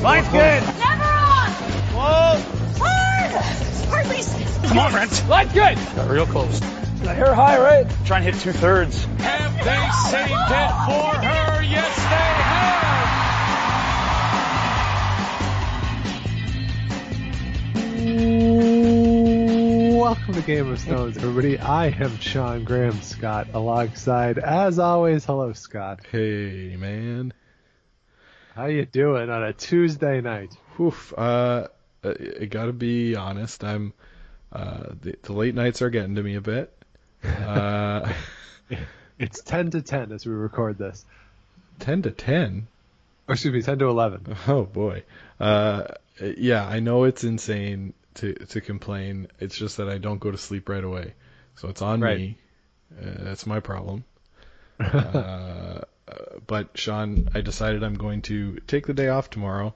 Line's good. Never on! Whoa. Hard! Hard, Lisa. Come on, Brent. Line's good. Got real close. The hair high, right? Try and hit 2/3. Have they saved it for her? Yes, they have. Welcome to Game of Stones, everybody. I am Sean Graham Scott, alongside, as always, hello, Scott. Hey, man. How you doing on a Tuesday night? Oof. I gotta be honest. I'm. The late nights are getting to me a bit. It's 10 to 10 as we record this. 10 to 10? Or excuse me, 10 to 11. Oh, boy. Yeah, I know it's insane to complain. It's just that I don't go to sleep right away. So it's on Right. me. That's my problem. But, Sean, I decided I'm going to take the day off tomorrow,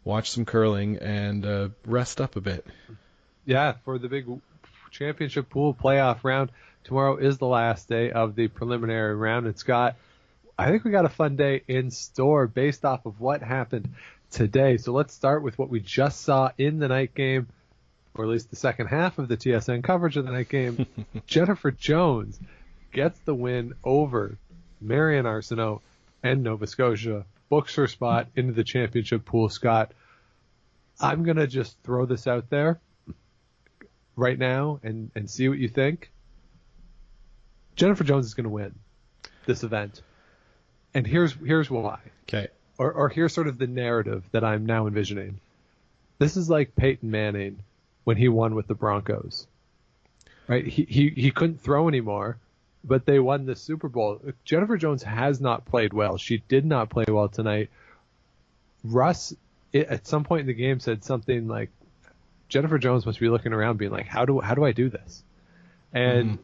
watch some curling, and rest up a bit. Yeah, for the big championship pool playoff round. Tomorrow is the last day of the preliminary round. And Scott, I think we got a fun day in store based off of what happened today. So let's start with what we just saw in the night game, or at least the second half of the TSN coverage of the night game. Jennifer Jones gets the win over Marion Arsenault and Nova Scotia, books her spot into the championship pool. Scott, I'm going to just throw this out there right now and see what you think. Jennifer Jones is going to win this event. And here's why. Okay. Or here's sort of the narrative that I'm now envisioning. This is like Peyton Manning when he won with the Broncos. Right? He couldn't throw anymore, but they won the Super Bowl. Jennifer Jones has not played well. She did not play well tonight. Russ, at some point in the game, said something like, Jennifer Jones must be looking around being like, how do I do this? And,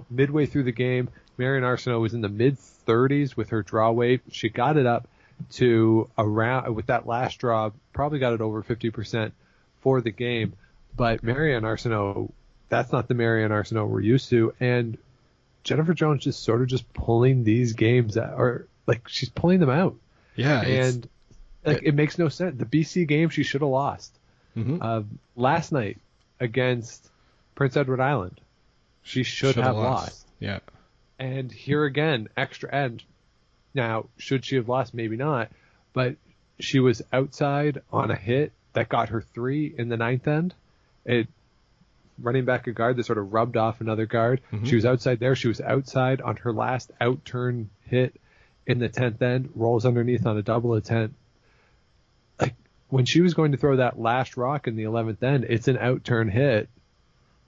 midway through the game, Marion Arsenault was in the mid-30s with her draw weight. She got it up to around, with that last draw, probably got it over 50% for the game. But Marion Arsenault, that's not the Marion Arsenault we're used to. And Jennifer Jones just sort of just pulling these games out, or like she's pulling them out. Yeah. And it makes no sense. The BC game she should have lost. Mm-hmm. Last night against Prince Edward Island, she should have lost. Yeah. And here again, extra end. Now, should she have lost? Maybe not. But she was outside on a hit that got her 3 in the ninth end. Running back a guard that sort of rubbed off another guard. Mm-hmm. She was outside there. She was outside on her last out-turn hit in the 10th end. Rolls underneath on a double attempt. When she was going to throw that last rock in the 11th end, it's an out-turn hit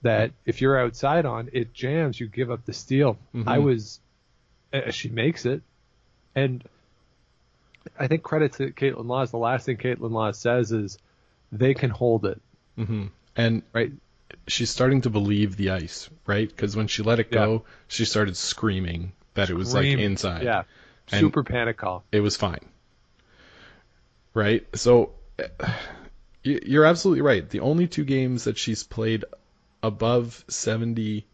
that if you're outside on, it jams, you give up the steal. Mm-hmm. She makes it. And I think credit to Caitlin Laws. The last thing Caitlin Laws says is they can hold it. Mm-hmm. And right, she's starting to believe the ice, right? Because when she let it go, she started screaming that it was like inside. Yeah, super panic call. It was fine. Right? So you're absolutely right. The only two games that she's played above 70%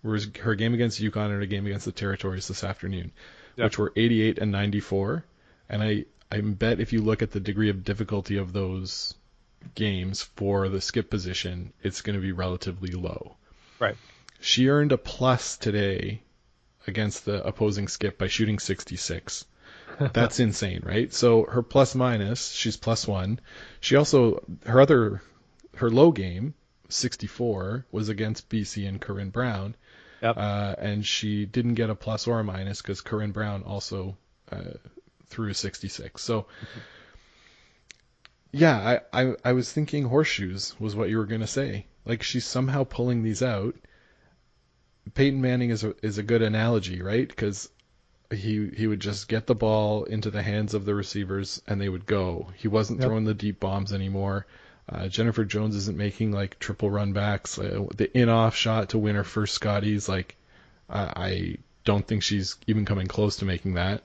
was her game against Yukon and her game against the Territories this afternoon, which were 88 and 94. And I bet if you look at the degree of difficulty of those games for the skip position, it's going to be relatively low. Right. She earned a plus today against the opposing skip by shooting 66. That's insane, right? So her plus minus, she's +1. She also, her low game, 64, was against BC and Corinne Brown. Yep. And she didn't get a plus or a minus because Corinne Brown also threw a 66. So, yeah, I was thinking horseshoes was what you were going to say. Like, she's somehow pulling these out. Peyton Manning is a good analogy, right? Because he would just get the ball into the hands of the receivers and they would go. He wasn't throwing the deep bombs anymore. Jennifer Jones isn't making like triple run backs. The in-off shot to win her first Scotties, I don't think she's even coming close to making that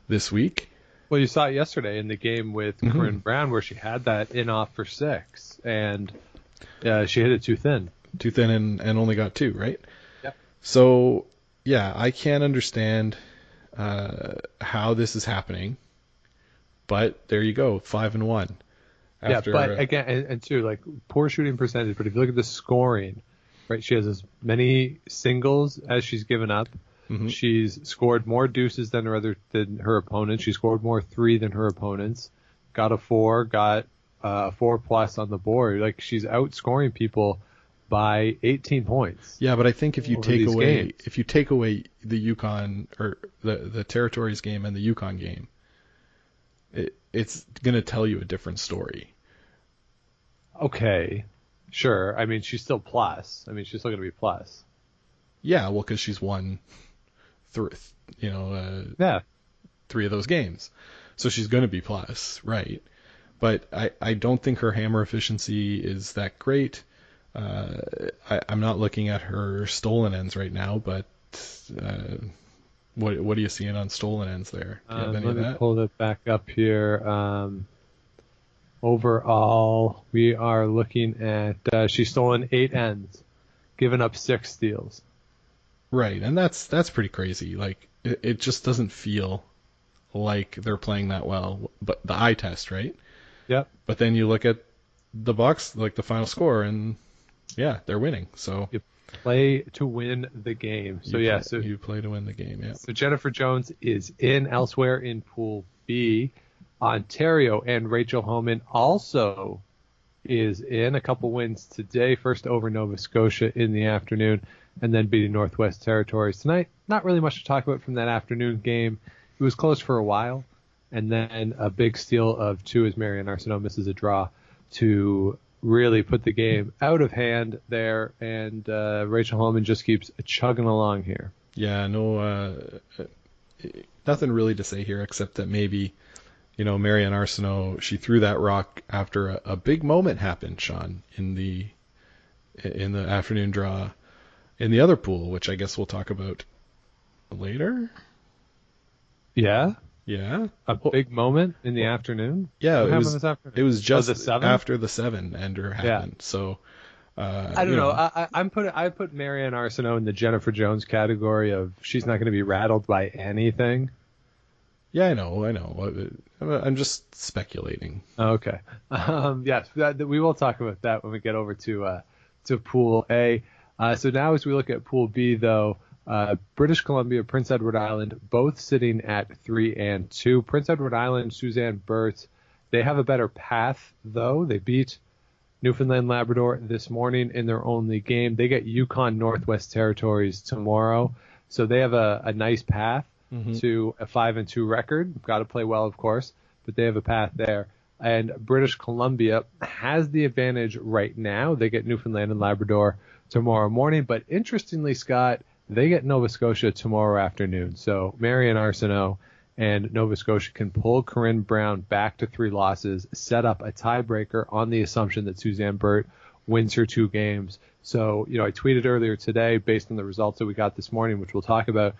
this week. Well, you saw it yesterday in the game with Corinne Brown where she had that in-off for 6 and she hit it too thin. Too thin and only got 2, right? Yep. So, yeah, I can't understand how this is happening. But there you go, 5-1. Yeah, but again, and too, like, poor shooting percentage, but if you look at the scoring, right, she has as many singles as she's given up. Mm-hmm. She's scored more deuces than her opponents. She scored more 3 than her opponents. Got a 4, got 4+ on the board. Like, she's outscoring people by 18 points. Yeah, but I think if you take away the Yukon or the Territories game and the Yukon game, it's going to tell you a different story. Okay, sure. I mean, she's still plus. I mean, she's still going to be plus. Yeah, well, because she's won, 3 of those games, so she's going to be plus, right? But I don't think her hammer efficiency is that great. I'm not looking at her stolen ends right now, but what are you seeing on stolen ends there? Do you have any of that? Let me pull it back up here. Overall, we are looking at she's stolen 8 ends, given up 6 steals. Right, and that's pretty crazy. Like, it just doesn't feel like they're playing that well. But the eye test, right? Yep. But then you look at the box, like the final score, and yeah, they're winning. So you play to win the game. So you play to win the game. Yeah. So Jennifer Jones is in. Elsewhere in Pool B, Ontario and Rachel Homan also is in. A couple wins today. First over Nova Scotia in the afternoon, and then beating Northwest Territories tonight. Not really much to talk about from that afternoon game. It was close for a while, and then a big steal of 2 as Marianne Arsenault misses a draw to really put the game out of hand there, and Rachel Holman just keeps chugging along here. Yeah, no, nothing really to say here except that maybe, Marianne Arsenault, she threw that rock after a big moment happened, Sean, in the afternoon draw in the other pool, which I guess we'll talk about later. Yeah? Yeah. A big moment in the afternoon? Yeah, what happened this afternoon? It was just the 7? after the 7-ender happened. Yeah. So I don't know. I put Marianne Arsenault in the Jennifer Jones category of she's not going to be rattled by anything. Yeah, I know. I'm just speculating. Okay. Yes, we will talk about that when we get over to Pool A. So now as we look at Pool B, though, British Columbia, Prince Edward Island, both sitting at 3-2. Prince Edward Island, Suzanne Burt, they have a better path, though. They beat Newfoundland Labrador this morning in their only game. They get Yukon Northwest Territories tomorrow, so they have a nice path to a 5-2 record. Got to play well, of course, but they have a path there. And British Columbia has the advantage right now. They get Newfoundland and Labrador tomorrow morning, but interestingly, Scott, they get Nova Scotia tomorrow afternoon. So Marianne Arsenault and Nova Scotia can pull Corinne Brown back to 3 losses, set up a tiebreaker on the assumption that Suzanne Burt wins her 2 games. So, I tweeted earlier today, based on the results that we got this morning, which we'll talk about,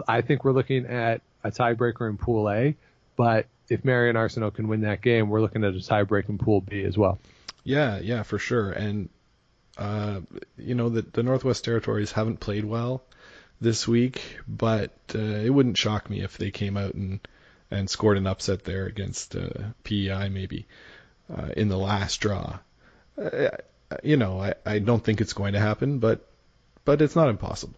I think we're looking at a tiebreaker in Pool A, but if Marianne Arsenault can win that game, we're looking at a tiebreak in Pool B as well. Yeah, for sure. And the Northwest Territories haven't played well this week, but it wouldn't shock me if they came out and scored an upset there against PEI maybe in the last draw. I don't think it's going to happen, but it's not impossible.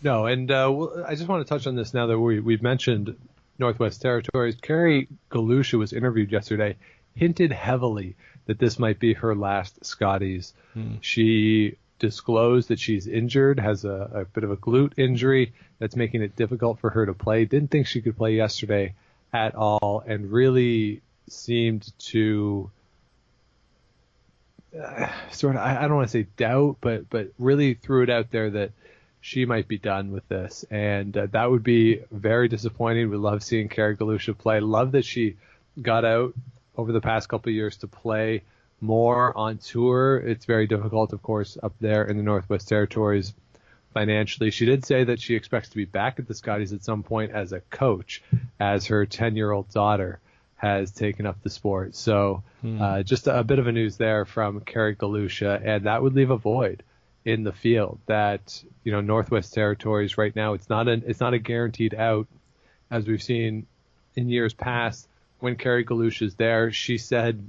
No, and I just want to touch on this now that we've mentioned Northwest Territories. Carrie Galusha was interviewed yesterday, hinted heavily that this might be her last Scotties. She disclosed that she's injured, has a bit of a glute injury that's making it difficult for her to play. Didn't think she could play yesterday at all, and really seemed to sort of, I don't want to say doubt, but really threw it out there that she might be done with this, and that would be very disappointing. We love seeing Carrie Galusha play. Love that she got out over the past couple of years to play more on tour. It's very difficult, of course, up there in the Northwest Territories financially. She did say that she expects to be back at the Scotties at some point as a coach, as her 10-year-old daughter has taken up the sport. So just a bit of a news there from Carrie Galusha, and that would leave a void in the field that, Northwest Territories right now, it's not a guaranteed out, as we've seen in years past when Carrie Galouche is there, she said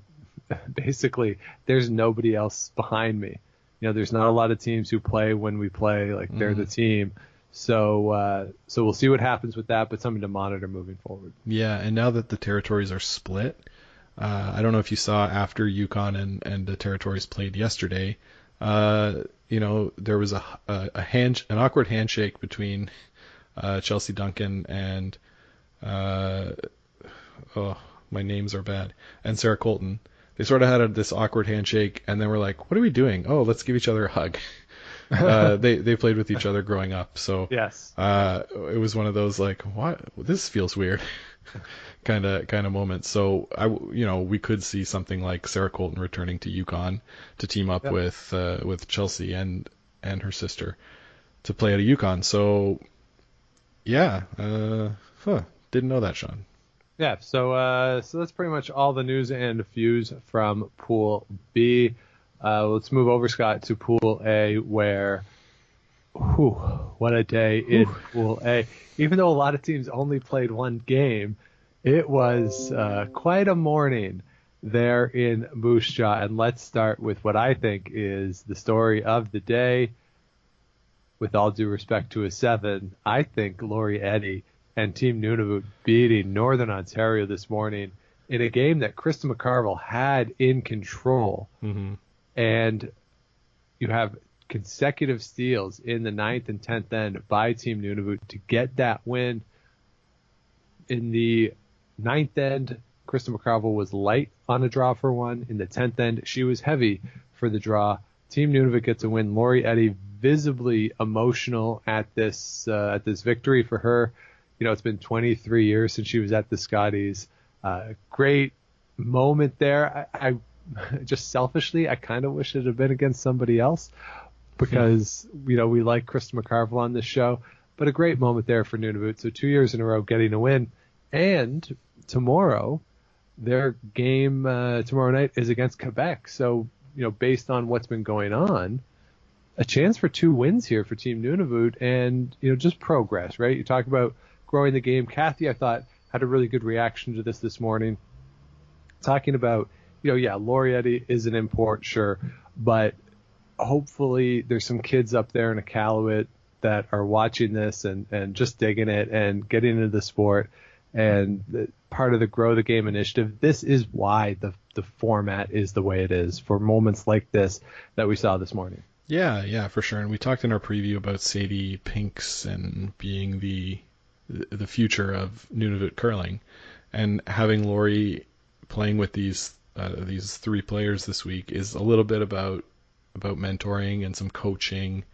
basically, there's nobody else behind me. There's not a lot of teams who play when we play, like they're the team. So we'll see what happens with that, but something to monitor moving forward. Yeah, and now that the territories are split, I don't know if you saw after Yukon and the territories played yesterday, there was an awkward handshake between Chelsea Duncan and my names are bad, and Sarah Colton. They sort of had this awkward handshake, and then we're like, what are we doing? Oh, let's give each other a hug. They played with each other growing up, so yes, it was one of those like, what? This feels weird, kind of moments. So we could see something like Sarah Colton returning to Yukon to team up with Chelsea and her sister to play at a Yukon. So yeah, didn't know that, Sean. Yeah, so that's pretty much all the news and views from Pool B. Let's move over, Scott, to Pool A, where, what a day in Pool A. Even though a lot of teams only played one game, it was quite a morning there in Moose Jaw. And let's start with what I think is the story of the day. With all due respect to a 7, I think Laurie Eddy and Team Nunavut beating Northern Ontario this morning in a game that Krista McCarville had in control. Mm-hmm. And you have consecutive steals in the 9th and 10th end by Team Nunavut to get that win. In the 9th end, Krista McCarville was light on a draw for one. In the 10th end, she was heavy for the draw. Team Nunavut gets a win. Laurie Eddy visibly emotional at this victory for her. It's been 23 years since she was at the Scotties. Great moment there. I just selfishly, I kind of wish it had been against somebody else because, we like Krista McCarville on this show. But a great moment there for Nunavut. So 2 years in a row getting a win. And tomorrow, their game tomorrow night is against Quebec. So, based on what's been going on, a chance for 2 wins here for Team Nunavut and, just progress, right? You talk about growing the game. Kathy, I thought, had a really good reaction to this morning. Talking about, Laurie Eddy is an import, sure, but hopefully there's some kids up there in Iqaluit that are watching this and just digging it and getting into the sport and part of the Grow the Game initiative. This is why the format is the way it is for moments like this that we saw this morning. Yeah, for sure. And we talked in our preview about Sadie Pinks and being the future of Nunavut curling, and having Laurie playing with these 3 players this week is a little bit about mentoring and some coaching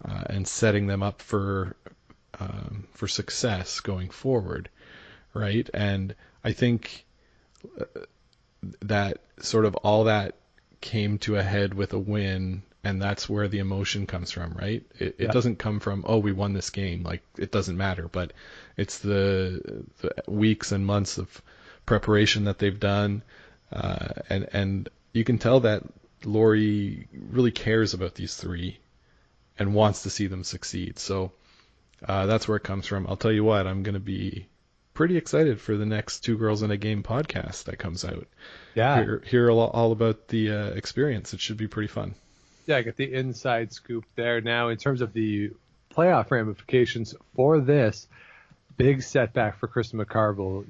and setting them up for success going forward, right? And I think that sort of all that came to a head with a win. And that's where the emotion comes from, right? It doesn't come from, we won this game. Like, it doesn't matter. But it's the weeks and months of preparation that they've done. And you can tell that Laurie really cares about these 3 and wants to see them succeed. So that's where it comes from. I'll tell you what, I'm going to be pretty excited for the next 2 Girls in a Game podcast that comes out. Yeah. Hear all about the experience. It should be pretty fun. Yeah, I got the inside scoop there. Now, in terms of the playoff ramifications for this, big setback for Krista McCarville,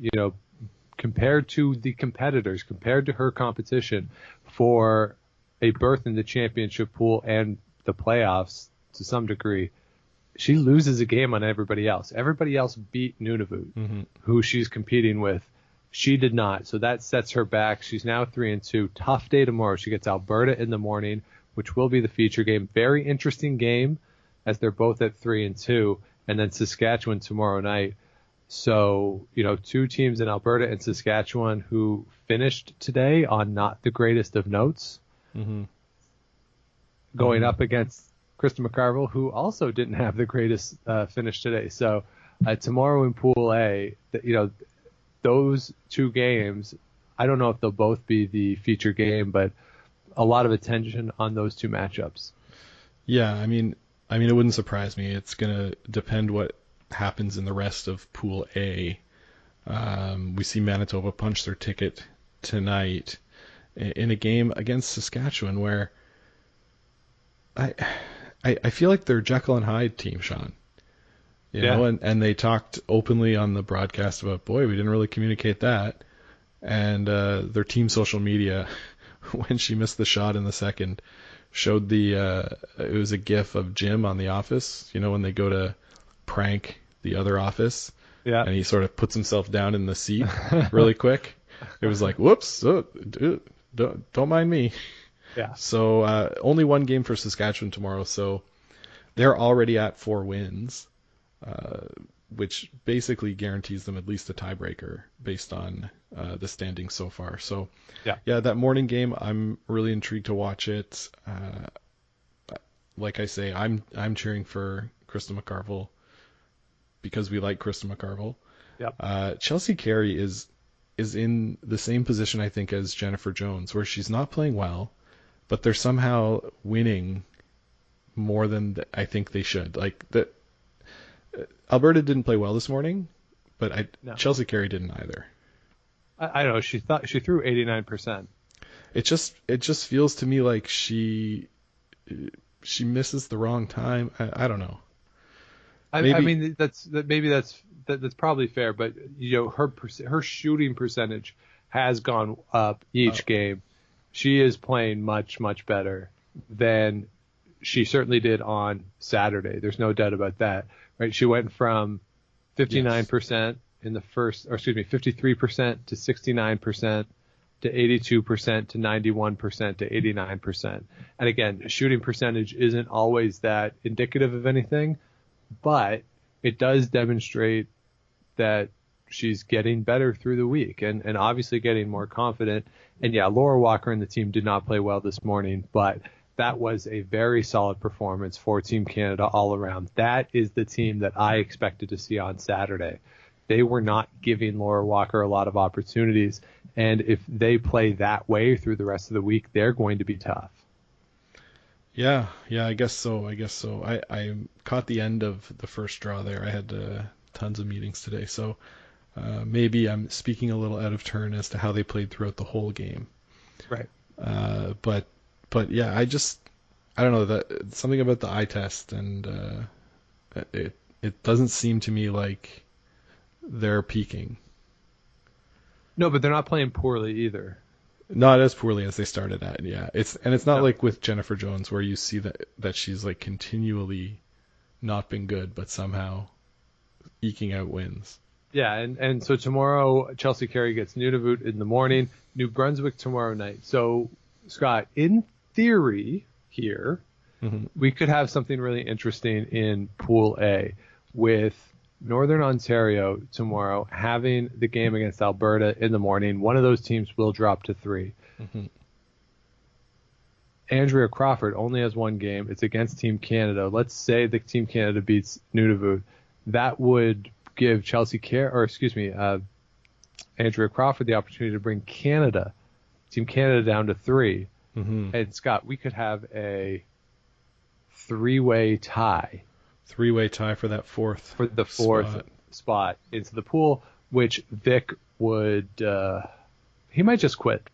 compared to the competitors, compared to her competition for a berth in the championship pool and the playoffs to some degree, she loses a game on everybody else. Everybody else beat Nunavut, who she's competing with. She did not, so that sets her back. She's now 3-2. Tough day tomorrow. She gets Alberta in the morning, which will be the feature game. Very interesting game as they're both at 3-2, and then Saskatchewan tomorrow night. So, 2 teams in Alberta and Saskatchewan who finished today on not the greatest of notes, going up against Krista McCarville, who also didn't have the greatest finish today. So tomorrow in Pool A, those 2 games, I don't know if they'll both be the feature game, but a lot of attention on those 2 matchups. Yeah, I mean, it wouldn't surprise me. It's going to depend what happens in the rest of Pool A. We see Manitoba punch their ticket tonight in a game against Saskatchewan where I feel like they're Jekyll and Hyde team, Sean. You know, and they talked openly on the broadcast about, boy, we didn't really communicate that. And their team social media, when she missed the shot in the second, showed it was a gif of Jim on The Office, you know, when they go to prank the other office. Yeah. And he sort of puts himself down in the seat really quick. It was like, whoops, don't mind me. Yeah. So only one game for Saskatchewan tomorrow, so they're already at 4 wins, which basically guarantees them at least a tiebreaker based on the standings so far. So yeah, that morning game, I'm really intrigued to watch it. Like I say, I'm cheering for Krista McCarville because we like Krista McCarville. Yep. Chelsea Carey is in the same position, I think, as Jennifer Jones, where she's not playing well, but they're somehow winning more than I think they should. Like that, Alberta didn't play well this morning, but Chelsea Carey didn't either. I know she threw 89%. It just feels to me like she misses the wrong time. I don't know. I mean that's probably fair, but you know her shooting percentage has gone up each game. She is playing much better than she certainly did on Saturday. There's no doubt about that, right? She went from 59% in the first, or excuse me, 53% to 69% to 82% to 91% to 89%. And again, shooting percentage isn't always that indicative of anything, but it does demonstrate that she's getting better through the week and obviously getting more confident. And yeah, Laura Walker and the team did not play well this morning, but that was a very solid performance for Team Canada all around. That is the team that I expected to see on Saturday. They were not giving Laura Walker a lot of opportunities, and if they play that way through the rest of the week, they're going to be tough. Yeah, I guess so. I caught the end of the first draw there. I had tons of meetings today, so maybe I'm speaking a little out of turn as to how they played throughout the whole game. Right. But yeah, I don't know, that something about the eye test, and it doesn't seem to me like they're peaking. No, but they're not playing poorly either. Not as poorly as they started at, yeah. It's not like with Jennifer Jones where you see that she's like continually not been good, but somehow eking out wins. Yeah, and so tomorrow Chelsea Carey gets Nunavut in the morning, New Brunswick tomorrow night. So Scott, in theory here, we could have something really interesting in Pool A with Northern Ontario tomorrow having the game against Alberta in the morning. One of those teams will drop to 3. Andrea Crawford only has one game. It's against Team Canada. Let's say the Team Canada beats Nunavut. That would give Andrea Crawford the opportunity to bring Team Canada down to 3. And Scott, we could have a 3-way tie. 3-way tie for that fourth spot into the pool, which Vic would he might just quit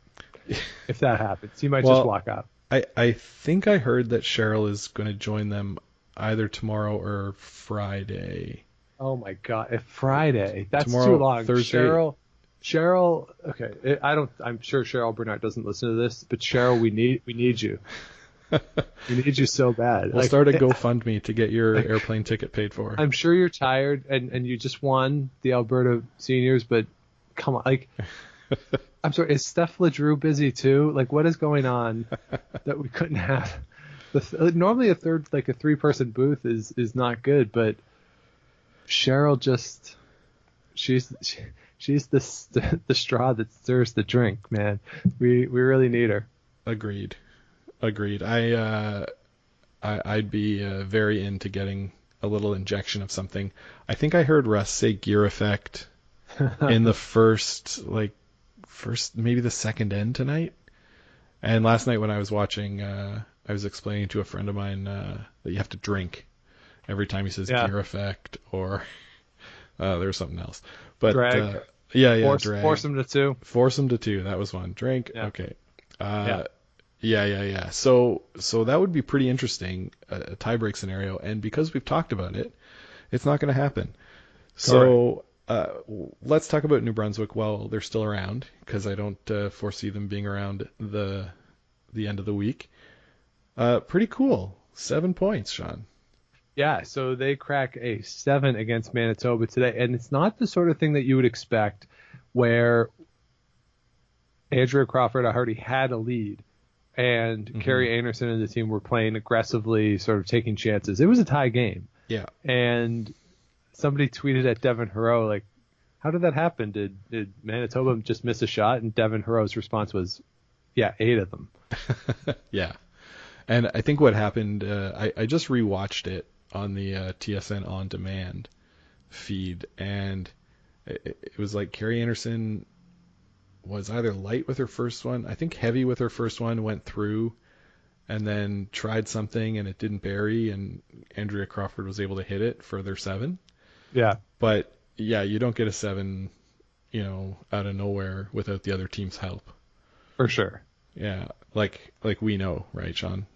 if that happens. He might just walk out. I think I heard that Cheryl is going to join them either tomorrow or Friday. Oh my God! If Friday, that's tomorrow, too long. Thursday. Cheryl. Okay, I'm sure Cheryl Bernard doesn't listen to this, but Cheryl, we need you. We need you so bad. We'll start a GoFundMe to get your airplane ticket paid for. I'm sure you're tired and you just won the Alberta Seniors, but come on, I'm sorry, is Steph LeDrew busy too? Like, what is going on that we couldn't have? Normally a 3-person booth is not good, but Cheryl she's the straw that stirs the drink, man. We really need her. Agreed. I'd be very into getting a little injection of something. I think I heard Russ say gear effect in the first maybe the second end tonight. And last night when I was watching, I was explaining to a friend of mine that you have to drink every time he says gear effect, or there was something else. But Yeah, Force them to 2. Force them to 2. That was one. Drink. Yeah. Okay. Yeah. Yeah. So that would be pretty interesting, a tie-break scenario. And because we've talked about it, it's not going to happen. So let's talk about New Brunswick while they're still around, because I don't foresee them being around the end of the week. Pretty cool. 7 points, Sean. Yeah, so they crack a 7 against Manitoba today, and it's not the sort of thing that you would expect where Andrea Crawford already had a lead and Carrie Anderson and the team were playing aggressively, sort of taking chances. It was a tie game. Yeah. And somebody tweeted at Devin Hero, like, how did that happen? Did Manitoba just miss a shot? And Devin Hero's response was, yeah, 8 of them. Yeah. And I think what happened, I just rewatched it on the TSN On Demand feed, and it was like Carrie Anderson was either light with her first one, I think heavy with her first one, went through, and then tried something and it didn't bury, and Andrea Crawford was able to hit it for their 7. Yeah. But yeah, you don't get a 7, out of nowhere without the other team's help. For sure. Yeah, like we know, right, Sean?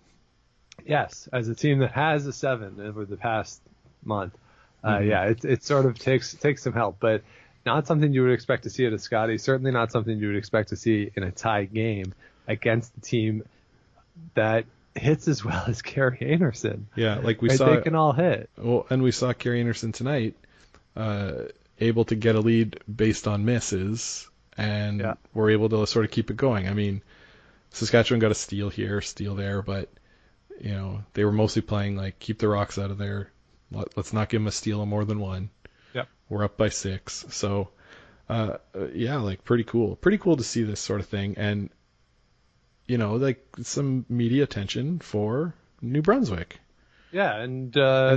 Yes, as a team that has a 7 over the past month, yeah, it sort of takes some help, but not something you would expect to see at a Scottie. Certainly not something you would expect to see in a tie game against the team that hits as well as Carrie Anderson. Yeah, like we right? saw. They can all hit. Well, and we saw Carrie Anderson tonight, able to get a lead based on misses, and were able to sort of keep it going. I mean, Saskatchewan got a steal here, steal there, but they were mostly playing like keep the rocks out of there. Let's not give them a steal of more than 1. Yep. We're up by 6. So, yeah, like pretty cool. Pretty cool to see this sort of thing. And, like some media attention for New Brunswick. Yeah, and then I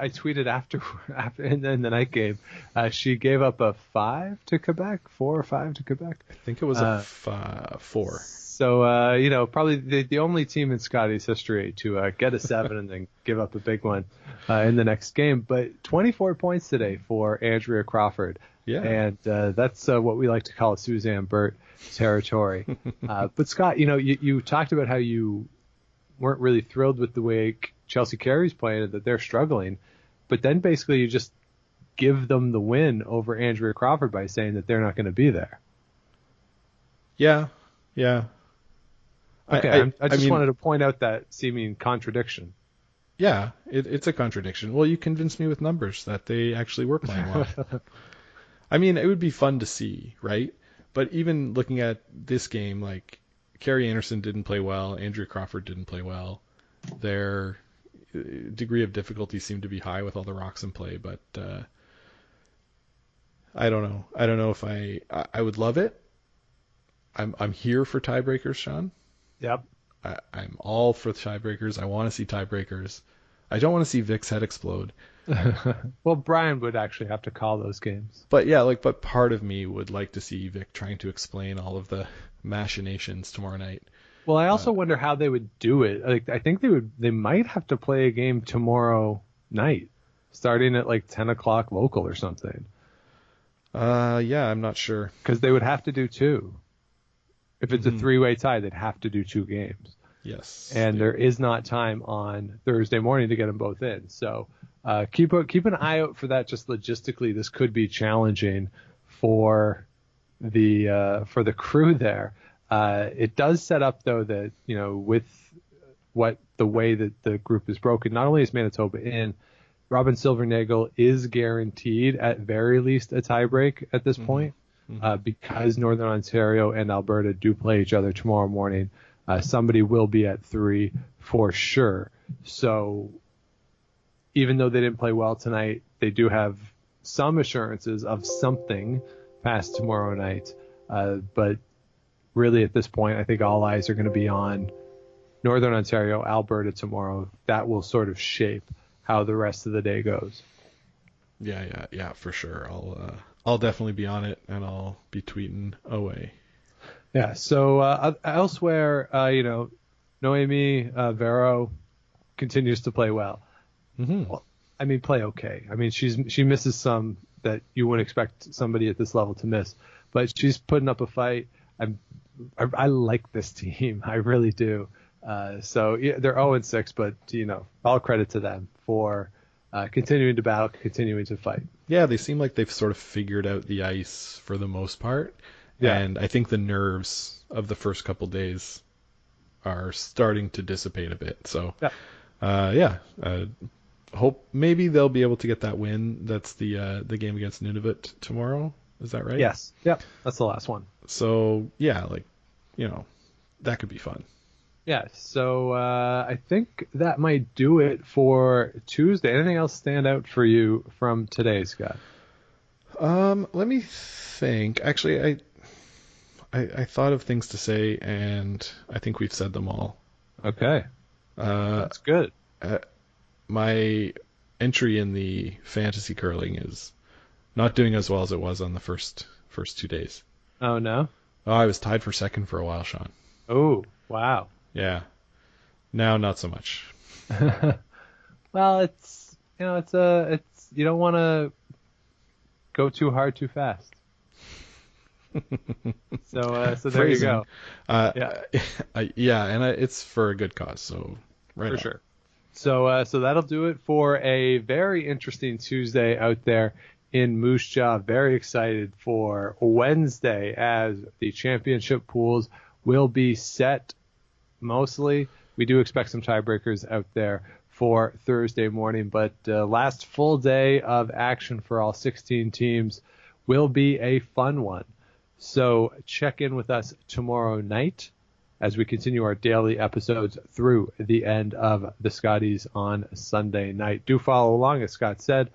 tweeted after in the night game, she gave up a 5 to Quebec, 4 or 5 to Quebec. I think it was a 4. So, probably the only team in Scotties history to get a 7 and then give up a big one in the next game. But 24 points today for Andrea Crawford. Yeah. And that's what we like to call Suzanne Burt territory. But, Scott, you talked about how you weren't really thrilled with the way Chelsea Carey's playing and that they're struggling. But then basically you just give them the win over Andrea Crawford by saying that they're not going to be there. Yeah. Okay, I just wanted to point out that seeming contradiction. Yeah, it's a contradiction. Well, you convinced me with numbers that they actually were playing well. I mean, it would be fun to see, right? But even looking at this game, like Carrie Anderson didn't play well, Andrea Crawford didn't play well. Their degree of difficulty seemed to be high with all the rocks in play, but I don't know. I don't know if I would love it. I'm here for tiebreakers, Sean. Yep. I'm all for tiebreakers. I want to see tiebreakers. I don't want to see Vic's head explode. Well, Brian would actually have to call those games. But yeah, but part of me would like to see Vic trying to explain all of the machinations tomorrow night. Well, I also wonder how they would do it. Like, I think they might have to play a game tomorrow night, starting at like 10 o'clock local or something. Yeah, I'm not sure. Because they would have to do 2. If it's a 3-way tie, they'd have to do 2 games. Yes. And there is not time on Thursday morning to get them both in. So keep an eye out for that. Just logistically, this could be challenging for the crew there. It does set up, though, that, with the way that the group is broken, not only is Manitoba in, Robin Silvernagle is guaranteed at very least a tiebreak at this point. Because Northern Ontario and Alberta do play each other tomorrow morning. Somebody will be at 3 for sure. So even though they didn't play well tonight, they do have some assurances of something past tomorrow night. But really at this point, I think all eyes are going to be on Northern Ontario, Alberta tomorrow. That will sort of shape how the rest of the day goes. Yeah, for sure. I'll definitely be on it, and I'll be tweeting away. Yeah. So elsewhere, Noemi Vero continues to play well. Mm-hmm. Well, I mean, play okay. I mean, she misses some that you wouldn't expect somebody at this level to miss. But she's putting up a fight. I like this team. I really do. So yeah, they're 0-6, but all credit to them for continuing to battle, continuing to fight. Yeah, they seem like they've sort of figured out the ice for the most part. Yeah. And I think the nerves of the first couple days are starting to dissipate a bit. So, hope maybe they'll be able to get that win. That's the game against Nunavut tomorrow. Is that right? Yes. Yep. That's the last one. So, yeah, that could be fun. Yeah. So I think that might do it for Tuesday. Anything else stand out for you from today, Scott? Let me think. Actually, I thought of things to say, and I think we've said them all. Okay. That's good. My entry in the fantasy curling is not doing as well as it was on the first 2 days. Oh, no? Oh, I was tied for second for a while, Sean. Oh, wow. Yeah. Now, not so much. Well, it's you don't want to go too hard too fast. So there you go. And it's for a good cause. So right for on. Sure. So that'll do it for a very interesting Tuesday out there in Moose Jaw. Very excited for Wednesday as the championship pools will be set. Mostly, we do expect some tiebreakers out there for Thursday morning, but last full day of action for all 16 teams will be a fun one. So check in with us tomorrow night as we continue our daily episodes through the end of the Scotties on Sunday night. Do follow along, as Scott said,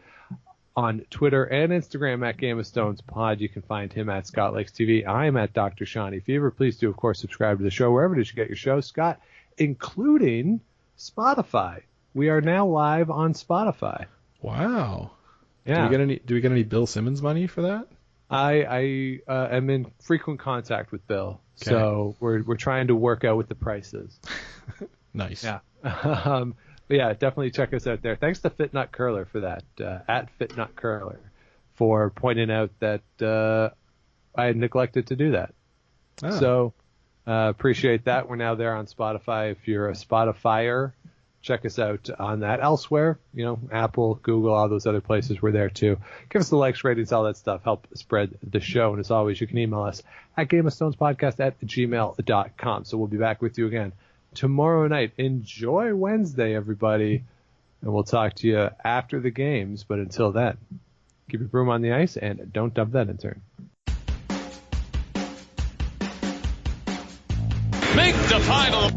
on Twitter and Instagram at Game of Stones Pod. You can find him at Scott Lakes TV. I am at Dr. Shawnee Fever. Please do, of course, subscribe to the show wherever it is you get your show, Scott, including Spotify. We are now live on Spotify. Wow. Yeah. Do we get any Bill Simmons money for that? I am in frequent contact with Bill, Okay. so we're trying to work out with the prices. Nice. Yeah. But yeah, definitely check us out there. Thanks to FitNut Curler for that, at FitNut Curler, for pointing out that I had neglected to do that. Ah. So appreciate that. We're now there on Spotify. If you're a Spotifyer, check us out on that. Elsewhere, Apple, Google, all those other places, we're there too. Give us the likes, ratings, all that stuff. Help spread the show. And as always, you can email us at gameofstonespodcast@gmail.com. So we'll be back with you again tomorrow night. Enjoy Wednesday, everybody. And we'll talk to you after the games. But until then, keep your broom on the ice and don't dump that intern. Make the final.